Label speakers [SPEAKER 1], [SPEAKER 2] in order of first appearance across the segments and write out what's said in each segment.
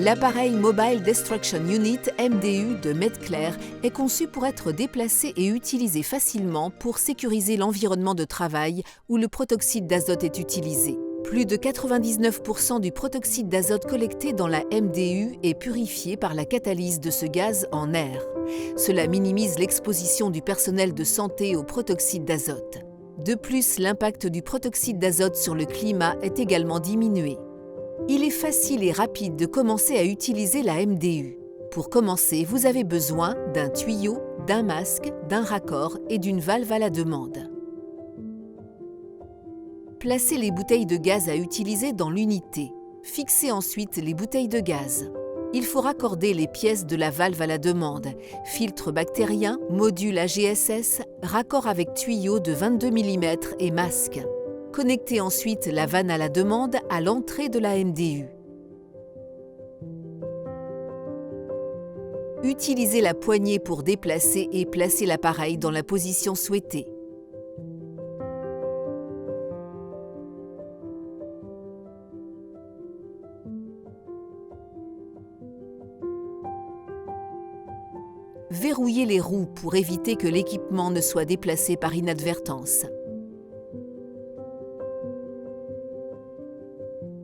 [SPEAKER 1] L'appareil Mobile Destruction Unit MDU de Medclair est conçu pour être déplacé et utilisé facilement pour sécuriser l'environnement de travail où le protoxyde d'azote est utilisé. Plus de 99% du protoxyde d'azote collecté dans la MDU est purifié par la catalyse de ce gaz en air. Cela minimise l'exposition du personnel de santé au protoxyde d'azote. De plus, l'impact du protoxyde d'azote sur le climat est également diminué. Il est facile et rapide de commencer à utiliser la MDU. Pour commencer, vous avez besoin d'un tuyau, d'un masque, d'un raccord et d'une valve à la demande. Placez les bouteilles de gaz à utiliser dans l'unité. Fixez ensuite les bouteilles de gaz. Il faut raccorder les pièces de la valve à la demande, filtre bactérien, module AGSS, raccord avec tuyau de 22 mm et masque. Connectez ensuite la vanne à la demande à l'entrée de la MDU. Utilisez la poignée pour déplacer et placer l'appareil dans la position souhaitée. Verrouillez les roues pour éviter que l'équipement ne soit déplacé par inadvertance.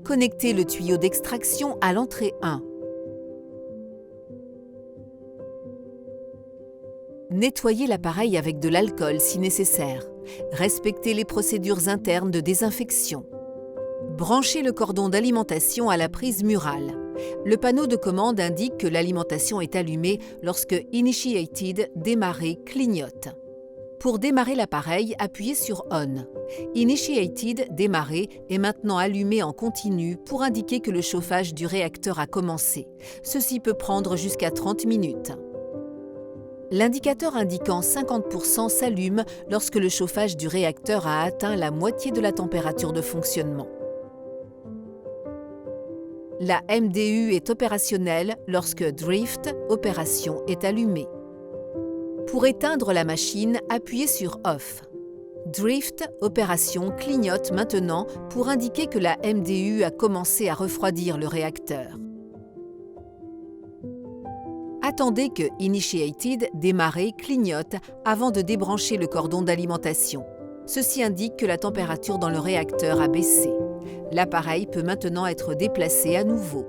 [SPEAKER 1] Connectez le tuyau d'extraction à l'entrée 1. Nettoyez l'appareil avec de l'alcool si nécessaire. Respectez les procédures internes de désinfection. Branchez le cordon d'alimentation à la prise murale. Le panneau de commande indique que l'alimentation est allumée lorsque Initiated démarrer clignote. Pour démarrer l'appareil, appuyez sur On. Initiated démarrer est maintenant allumé en continu pour indiquer que le chauffage du réacteur a commencé. Ceci peut prendre jusqu'à 30 minutes. L'indicateur indiquant 50% s'allume lorsque le chauffage du réacteur a atteint la moitié de la température de fonctionnement. La MDU est opérationnelle lorsque Drift Opération est allumée. Pour éteindre la machine, appuyez sur Off. Drift Opération clignote maintenant pour indiquer que la MDU a commencé à refroidir le réacteur. Attendez que Initiated démarrer clignote avant de débrancher le cordon d'alimentation. Ceci indique que la température dans le réacteur a baissé. L'appareil peut maintenant être déplacé à nouveau.